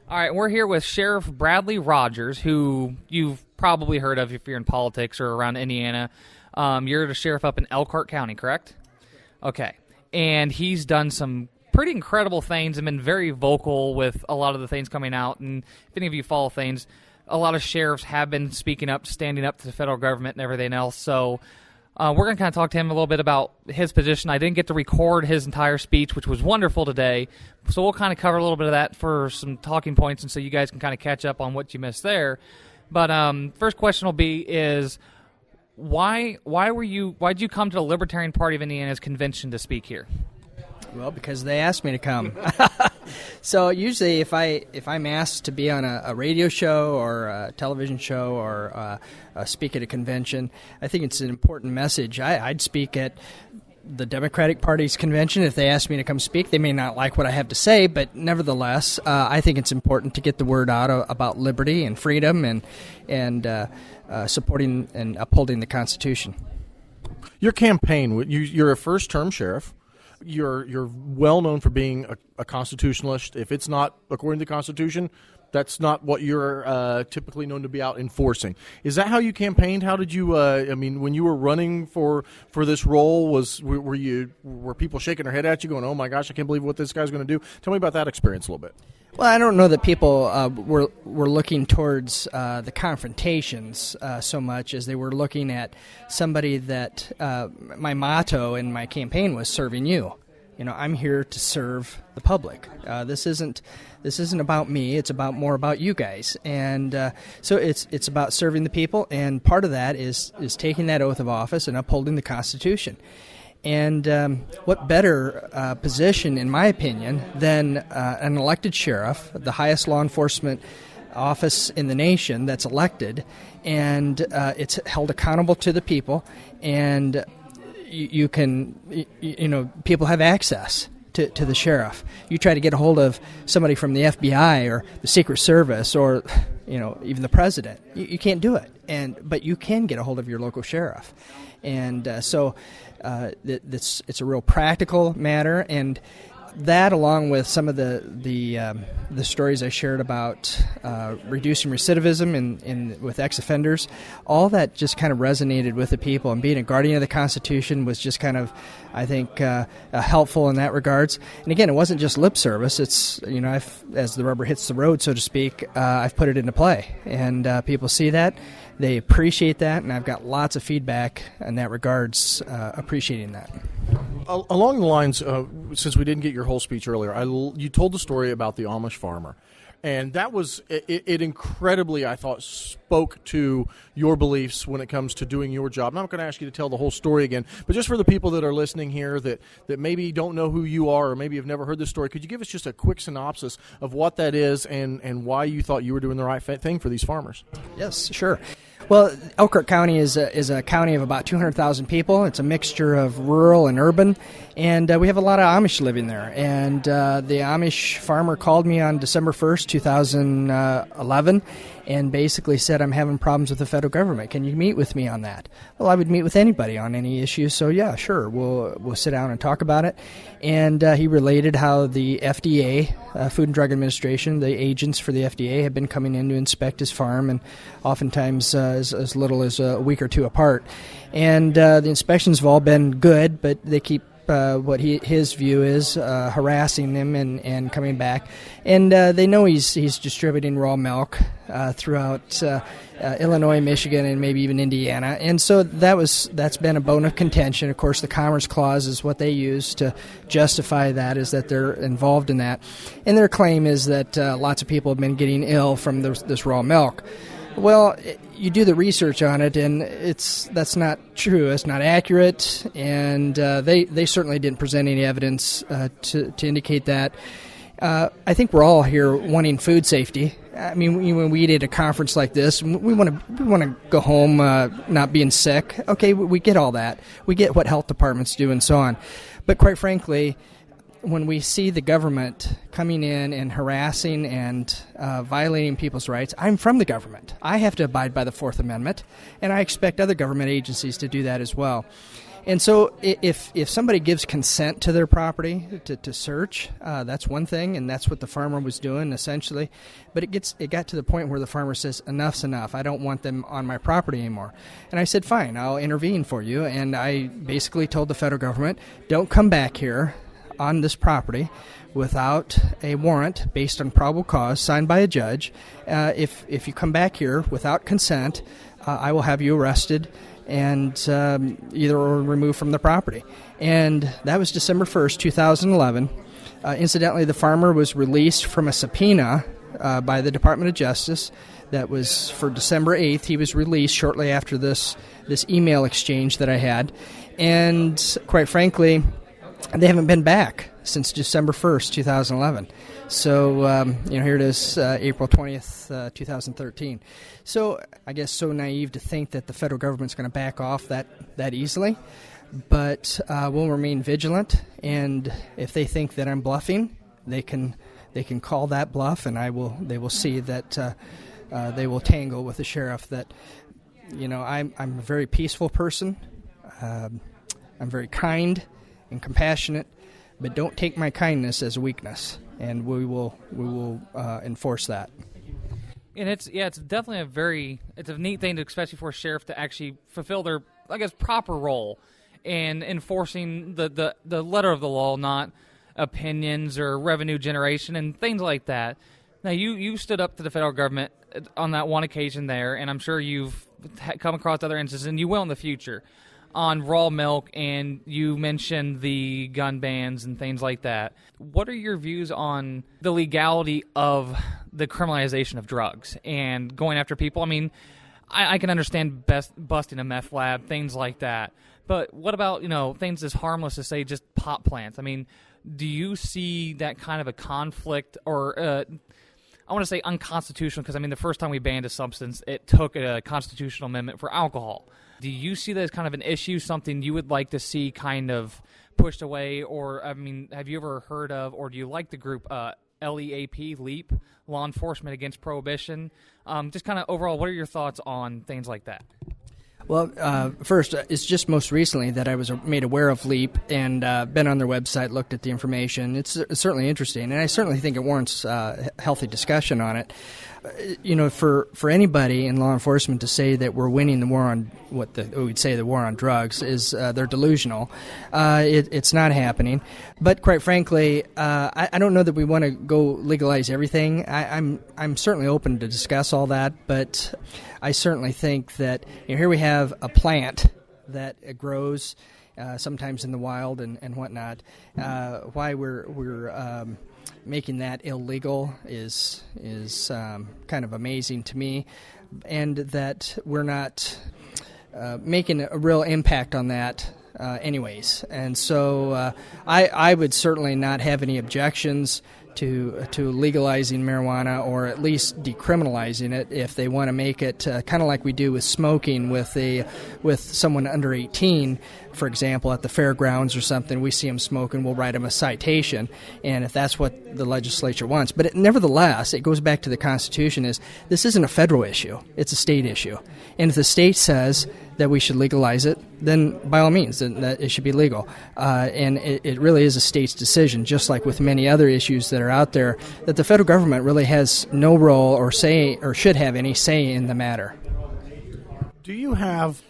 All right, we're here with Sheriff Bradley Rogers, who you've probably heard of if you're in politics or around Indiana. You're the sheriff up in Elkhart County, correct? Okay. And he's done some pretty incredible things and been very vocal with a lot of the things coming out. And if any of you follow things, a lot of sheriffs have been speaking up, standing up to the federal government and everything else. So we're going to kind of talk to him a little bit about his position. I didn't get to record his entire speech, which was wonderful today. So we'll kind of cover a little bit of that for some talking points, and so you guys can kind of catch up on what you missed there. But first question will be why did you come to the Libertarian Party of Indiana's convention to speak here? Well, because they asked me to come. So usually if I'm asked to be on a radio show or a television show or speak at a convention, I think it's an important message. I'd speak at the Democratic Party's convention if they asked me to come speak. They may not like what I have to say, but nevertheless, I think it's important to get the word out about liberty and freedom and supporting and upholding the Constitution. Your campaign, you're a first-term sheriff. You're well known for being a constitutionalist. If it's not according to the Constitution, that's not what you're typically known to be out enforcing. Is that how you campaigned? How did you? When you were running for this role, were people shaking their head at you, going, "Oh my gosh, I can't believe what this guy's going to do"? Tell me about that experience a little bit. Well, I don't know that people were looking towards the confrontations so much as they were looking at somebody that my motto in my campaign was serving you. You know, I'm here to serve the public. This isn't about me. It's more about you guys. And so it's about serving the people. And part of that is taking that oath of office and upholding the Constitution. And what better position, in my opinion, than an elected sheriff, the highest law enforcement office in the nation that's elected, and it's held accountable to the people, and people have access to the sheriff. You try to get a hold of somebody from the FBI or the Secret Service or even the president, you can't do it. But you can get a hold of your local sheriff, and so. It's a real practical matter, and that, along with some of the stories I shared about reducing recidivism with ex-offenders, all that just kind of resonated with the people. And being a guardian of the Constitution was just kind of, I think, helpful in that regards. And again, it wasn't just lip service. It's as the rubber hits the road, so to speak, I've put it into play, and people see that. They appreciate that, and I've got lots of feedback in that regards, appreciating that. Along the lines, since we didn't get your whole speech earlier, you told the story about the Amish farmer. And that was, it incredibly, I thought, spoke to your beliefs when it comes to doing your job. I'm not going to ask you to tell the whole story again, but just for the people that are listening here that maybe don't know who you are or maybe have never heard this story, could you give us just a quick synopsis of what that is and why you thought you were doing the right thing for these farmers? Yes, sure. Well, Elkhart County is a county of about 200,000 people. It's a mixture of rural and urban, and we have a lot of Amish living there. And the Amish farmer called me on December 1st, 2011, and basically said, "I'm having problems with the federal government. Can you meet with me on that?" Well, I would meet with anybody on any issue, so yeah, sure, we'll sit down and talk about it. And he related how the FDA, Food and Drug Administration, the agents for the FDA, have been coming in to inspect his farm, and oftentimes as little as a week or two apart. And the inspections have all been good, but they keep what his view is harassing them and coming back. And they know he's distributing raw milk throughout Illinois, Michigan, and maybe even Indiana. And so that's been a bone of contention. Of course, the Commerce Clause is what they use to justify that, is that they're involved in that. And their claim is that lots of people have been getting ill from this raw milk. Well, you do the research on it, and that's not true. It's not accurate, and they certainly didn't present any evidence to indicate that. I think we're all here wanting food safety. I mean, when we eat at a conference like this, we want to go home not being sick. Okay, we get all that. We get what health departments do and so on. But quite frankly, when we see the government coming in and harassing and violating people's rights, I'm from the government. I have to abide by the Fourth Amendment, and I expect other government agencies to do that as well. And so if somebody gives consent to their property to search, that's one thing, and that's what the farmer was doing essentially. But it got to the point where the farmer says, enough's enough. I don't want them on my property anymore. And I said, fine, I'll intervene for you. And I basically told the federal government, don't come back here on this property without a warrant based on probable cause signed by a judge. If you come back here without consent, I will have you arrested and either removed from the property. And that was December 1st, 2011. Incidentally, the farmer was released from a subpoena by the Department of Justice. That was for December 8th. He was released shortly after this email exchange that I had. And quite frankly, they haven't been back since December 1st, 2011. So, here it is, April 20th, 2013. So, I guess so naive to think that the federal government's going to back off that easily. But we'll remain vigilant, and if they think that I'm bluffing, they can call that bluff, and they will see that they will tangle with the sheriff that, I'm a very peaceful person. I'm very kind and compassionate, but don't take my kindness as a weakness, and we will enforce that. And it's definitely it's a neat thing, especially for a sheriff to actually fulfill their, I guess, proper role in enforcing the letter of the law, not opinions or revenue generation and things like that. Now, you stood up to the federal government on that one occasion there, and I'm sure you've come across other instances, and you will in the future, on raw milk, and you mentioned the gun bans and things like that. What are your views on the legality of the criminalization of drugs and going after people? I mean, I can understand busting a meth lab, things like that. But what about, things as harmless as, say, just pot plants? I mean, do you see that kind of a conflict or I want to say unconstitutional, because, the first time we banned a substance, it took a constitutional amendment for alcohol. Do you see that as kind of an issue, something you would like to see kind of pushed away? Or, have you ever heard of, or do you like the group LEAP, LEAP, Law Enforcement Against Prohibition? Just kind of overall, what are your thoughts on things like that? Well, first, it's just most recently that I was made aware of LEAP and been on their website, looked at the information. It's certainly interesting, and I certainly think it warrants healthy discussion on it. For anybody in law enforcement to say that we're winning the war on we'd say the war on drugs is they're delusional. It's not happening. But quite frankly, I don't know that we want to go legalize everything. I'm certainly open to discuss all that, but I certainly think that here we have a plant that grows sometimes in the wild and whatnot. Why we're making that illegal is kind of amazing to me, and that we're not making a real impact on that anyways. And so I would certainly not have any objections to legalizing marijuana, or at least decriminalizing it if they want to make it kind of like we do with smoking with someone under 18. For example, at the fairgrounds or something, we see them smoking, we'll write them a citation, and if that's what the legislature wants. But nevertheless, it goes back to the Constitution, is this isn't a federal issue, it's a state issue. And if the state says that we should legalize it, then by all means, then that it should be legal. And it really is a state's decision, just like with many other issues that are out there, that the federal government really has no role or say, or should have any say in the matter. Do you have,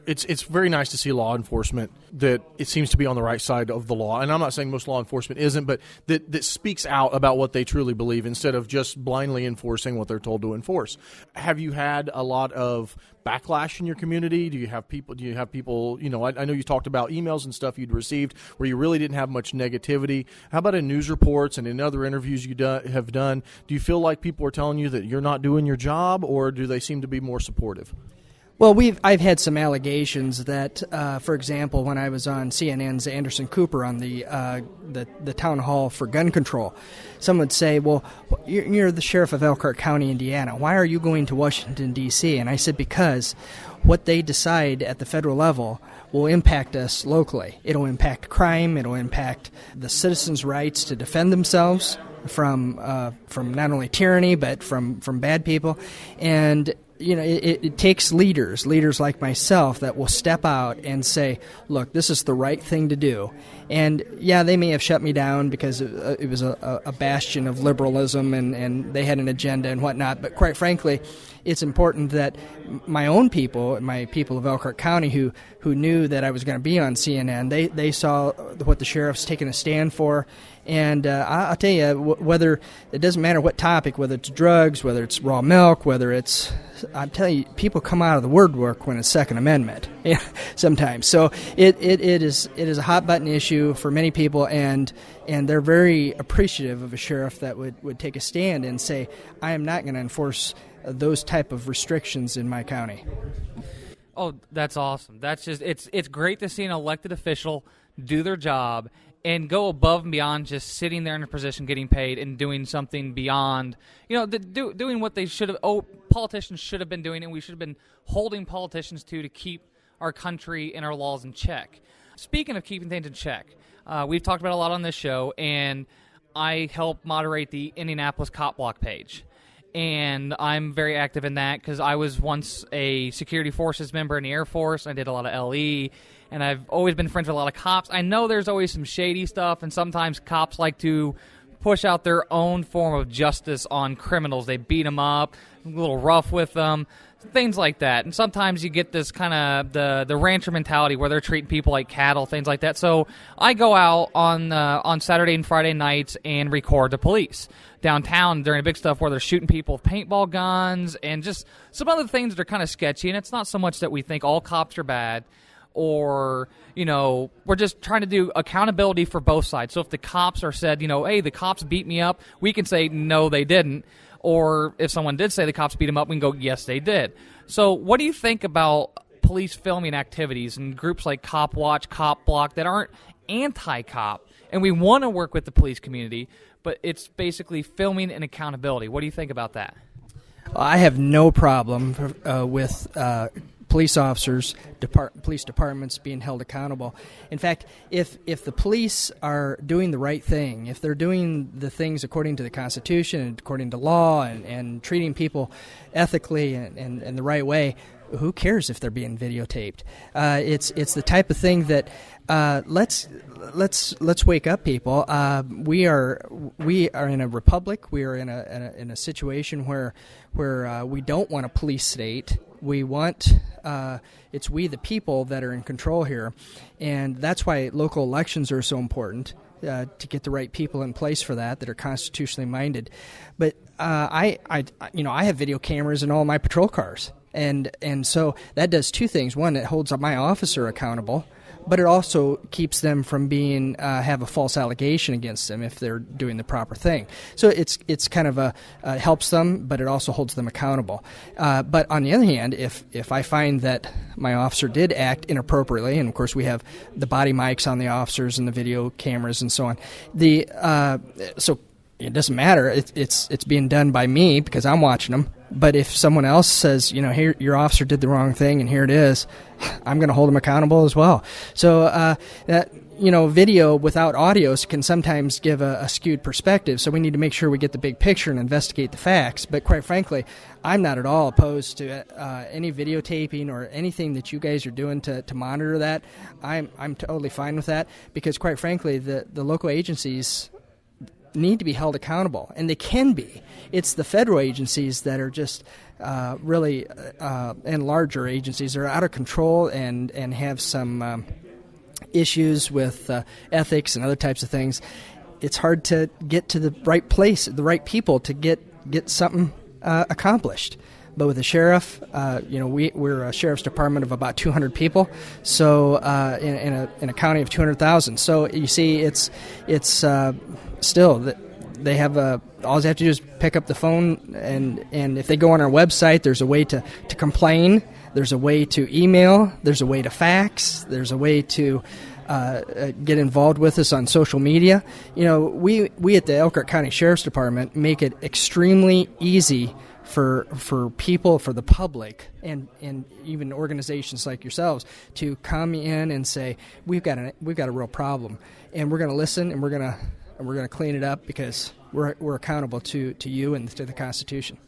it's very nice to see law enforcement that it seems to be on the right side of the law. And I'm not saying most law enforcement isn't, but that speaks out about what they truly believe instead of just blindly enforcing what they're told to enforce. Have you had a lot of backlash in your community? Do you have people, I know you talked about emails and stuff you'd received where you really didn't have much negativity. How about in news reports and in other interviews you have done? Do you feel like people are telling you that you're not doing your job, or do they seem to be more supportive? Well, I've had some allegations that, for example, when I was on CNN's Anderson Cooper on the town hall for gun control, some would say, "Well, you're the sheriff of Elkhart County, Indiana. Why are you going to Washington, D.C.?" And I said, because what they decide at the federal level will impact us locally. It'll impact crime. It'll impact the citizens' rights to defend themselves from not only tyranny but from bad people, and it takes leaders like myself that will step out and say, look, this is the right thing to do. And yeah, they may have shut me down because it was a bastion of liberalism and they had an agenda and whatnot. But quite frankly, it's important that my own people, my people of Elkhart County who knew that I was going to be on CNN, they saw what the sheriff's taking a stand for. And I'll tell you, whether it doesn't matter what topic, whether it's drugs, whether it's raw milk, whether it's, I'm telling you, people come out of the woodwork when it's Second Amendment sometimes. So it is a hot button issue for many people, and they're very appreciative of a sheriff that would take a stand and say, I am not going to enforce those type of restrictions in my county. Oh, that's awesome. That's just it's great to see an elected official do their job and go above and beyond just sitting there in a position getting paid and doing something beyond, doing what they should have. Politicians should have been doing, and we should have been holding politicians to keep our country and our laws in check. Speaking of keeping things in check, we've talked about a lot on this show, and I help moderate the Indianapolis Cop Block page. And I'm very active in that because I was once a security forces member in the Air Force. I did a lot of LE, and I've always been friends with a lot of cops. I know there's always some shady stuff, and sometimes cops like to push out their own form of justice on criminals. They beat them up, a little rough with them, things like that. And sometimes you get this kind of the rancher mentality where they're treating people like cattle, things like that. So I go out on Saturday and Friday nights and record the police downtown during big stuff where they're shooting people with paintball guns and just some other things that are kind of sketchy. And it's not so much that we think all cops are bad, or, we're just trying to do accountability for both sides. So if the cops are said, hey, the cops beat me up, we can say, no, they didn't. Or if someone did say the cops beat them up, we can go, yes, they did. So what do you think about police filming activities and groups like Cop Watch, Cop Block that aren't anti-cop, and we want to work with the police community, but it's basically filming and accountability? What do you think about that? I have no problem with police officers, police departments being held accountable. In fact, if the police are doing the right thing, if they're doing the things according to the Constitution and according to law and treating people ethically and the right way, who cares if they're being videotaped? It's the type of thing that let's wake up, people. We are in a republic. We are in a situation where we don't want a police state. We want it's we the people that are in control here, and that's why local elections are so important. To get the right people in place for that are constitutionally minded. But I have video cameras in all my patrol cars, and so that does two things. One, it holds my officer accountable, but it also keeps them from being have a false allegation against them if they're doing the proper thing. So it's kind of helps them, but it also holds them accountable. But on the other hand, if I find that my officer did act inappropriately, and of course we have the body mics on the officers and the video cameras and so on, so it doesn't matter. It's being done by me because I'm watching them. But if someone else says, here your officer did the wrong thing and here it is, I'm going to hold them accountable as well. So video without audio can sometimes give a skewed perspective. So we need to make sure we get the big picture and investigate the facts. But quite frankly, I'm not at all opposed to any videotaping or anything that you guys are doing to monitor that. I'm totally fine with that because quite frankly, the local agencies need to be held accountable, and they can be. It's the federal agencies that are just really, and larger agencies are out of control and have some issues with ethics and other types of things. It's hard to get to the right place, the right people to get something accomplished. But with the sheriff, we're a sheriff's department of about 200 people, so in a county of 200,000. So you see, it's still that they have all they have to do is pick up the phone, and if they go on our website, there's a way to complain, there's a way to email, there's a way to fax, there's a way to get involved with us on social media. We at the Elkhart County Sheriff's Department make it extremely easy for people, for the public, and even organizations like yourselves to come in and say, we've got a real problem, and we're going to listen, and we're going to clean it up because we're accountable to you and to the Constitution.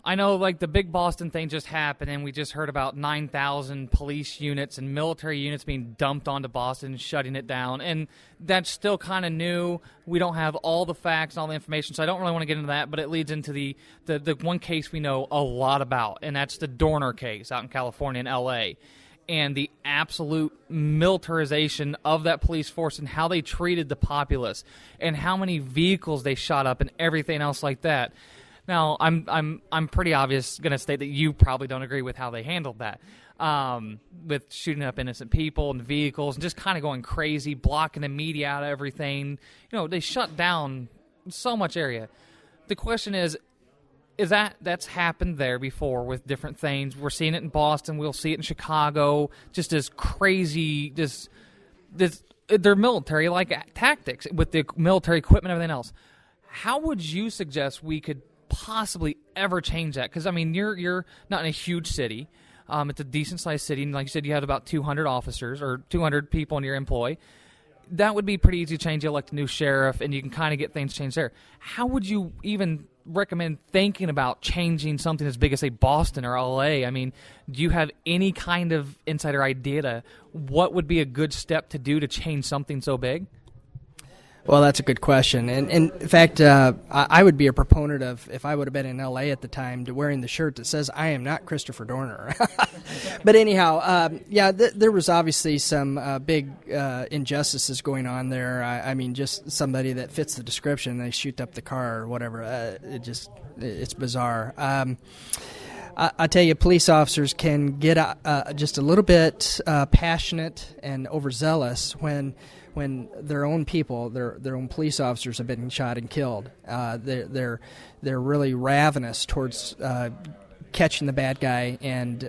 I know, like, the big Boston thing just happened, and we just heard about 9,000 police units and military units being dumped onto Boston, shutting it down. And that's still kind of new. We don't have all the facts and all the information, so I don't really want to get into that, but it leads into the one case we know a lot about, and that's the Dorner case out in California and L.A., and the absolute militarization of that police force and how they treated the populace and how many vehicles they shot up and everything else like that. Now, I'm pretty obvious going to state that you probably don't agree with how they handled that, with shooting up innocent people and vehicles and just kind of going crazy, blocking the media out of everything. You know, they shut down so much area. The question is that's happened there before with different things. We're seeing it in Boston. We'll see it in Chicago. Just as crazy, they're military-like tactics with the military equipment and everything else. How would you suggest we could possibly ever change that? Because, I mean, you're not in a huge city. It's a decent-sized city, and like you said, you have about 200 officers or 200 people in your employ. That would be pretty easy to change. You elect a new sheriff, and you can kind of get things changed there. How would you even recommend thinking about changing something as big as, say, Boston or LA? I mean, do you have any kind of insider idea to what would be a good step to do to change something so big? Well, that's a good question. And in fact, I would be a proponent of, if I would have been in L.A. at the time, to wearing the shirt that says, "I am not Christopher Dorner." But anyhow, there was obviously some big injustices going on there. I mean, just somebody that fits the description, they shoot up the car or whatever. It's bizarre. I tell you, police officers can get just a little bit passionate and overzealous when their own people, their own police officers, have been shot and killed. They're really ravenous towards catching the bad guy and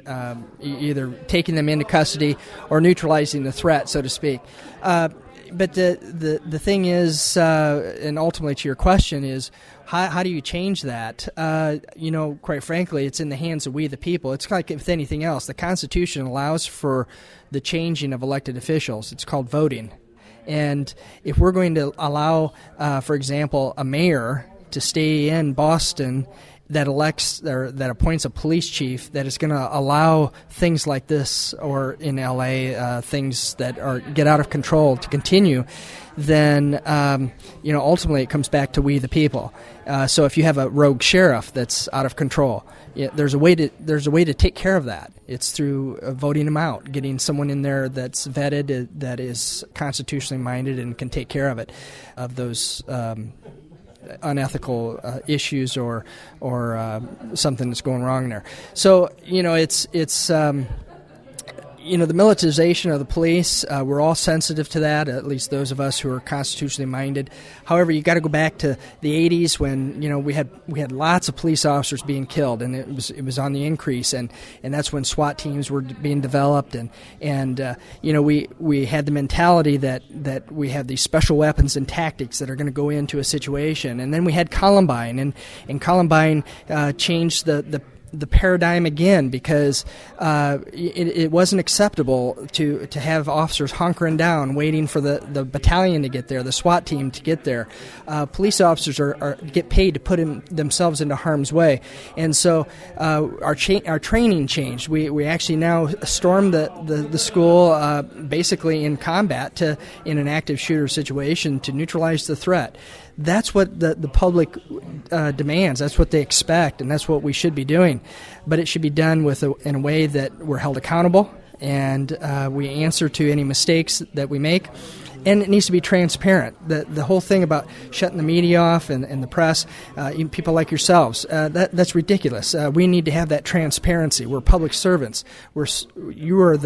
either taking them into custody or neutralizing the threat, so to speak. But the thing is, and ultimately to your question, is how do you change that? Quite frankly, it's in the hands of we the people. It's like with anything else. The Constitution allows for the changing of elected officials. It's called voting. And if we're going to allow, for example, a mayor to stay in Boston that elects or that appoints a police chief that is going to allow things like this, or in LA, things that get out of control to continue, then ultimately it comes back to we the people. So if you have a rogue sheriff that's out of control, there's a way to take care of that. It's through voting them out, getting someone in there that's vetted, that is constitutionally minded and can take care of those unethical issues or something that's going wrong there. So it's the militarization of the police, we're all sensitive to that, at least those of us who are constitutionally minded. However, you got to go back to the 80s when we had lots of police officers being killed, and it was on the increase, and that's when SWAT teams were being developed, and we had the mentality that we have these special weapons and tactics that are going to go into a situation, and then we had Columbine, and Columbine changed the paradigm again, because it wasn't acceptable to have officers hunkering down waiting for the battalion to get there, the SWAT team to get there. Police officers get paid to put themselves into harm's way, and so our training changed. We actually now storm the school basically in combat in an active shooter situation to neutralize the threat. That's what the public demands. That's what they expect, and that's what we should be doing. But it should be done in a way that we're held accountable, and we answer to any mistakes that we make. And it needs to be transparent. The whole thing about shutting the media off and the press, even people like yourselves, that's ridiculous. We need to have that transparency. We're public servants. You are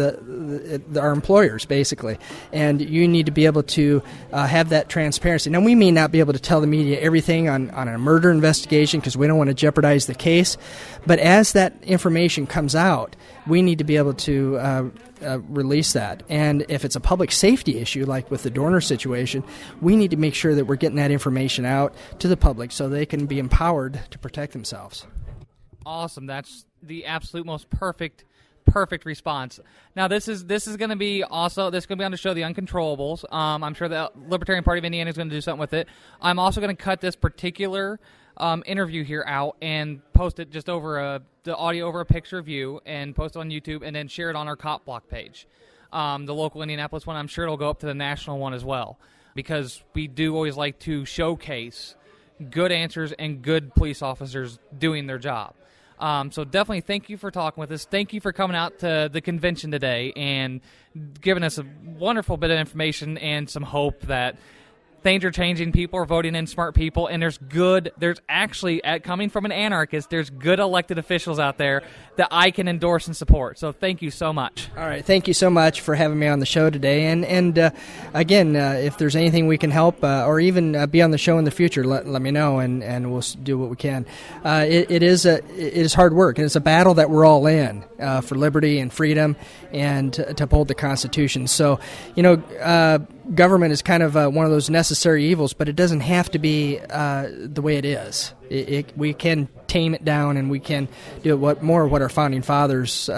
our employers, basically, and you need to be able to have that transparency. Now, we may not be able to tell the media everything on a murder investigation because we don't want to jeopardize the case, but as that information comes out, we need to be able to release that. And if it's a public safety issue, like with the Dorner situation, we need to make sure that we're getting that information out to the public so they can be empowered to protect themselves. Awesome. That's the absolute most perfect response. Now, this is going to be also, this is going to be on the show, The Uncontrollables. I'm sure the Libertarian Party of Indiana is going to do something with it. I'm also going to cut this particular interview here out and post it just over the audio over a picture of you and post it on YouTube and then share it on our Cop Block page. The local Indianapolis one, I'm sure it'll go up to the national one as well, because we do always like to showcase good answers and good police officers doing their job. So definitely thank you for talking with us. Thank you for coming out to the convention today and giving us a wonderful bit of information and some hope that things are changing. People are voting in smart people, and there's actually, coming from an anarchist, there's good elected officials out there that I can endorse and support. So thank you so much. All right. Thank you so much for having me on the show today. And again, if there's anything we can help or even be on the show in the future, let me know, and we'll do what we can. It is hard work, and it's a battle that we're all in for liberty and freedom and to uphold the Constitution. So, government is kind of one of those necessary evils, but it doesn't have to be the way it is. We can tame it down, and we can do what our founding fathers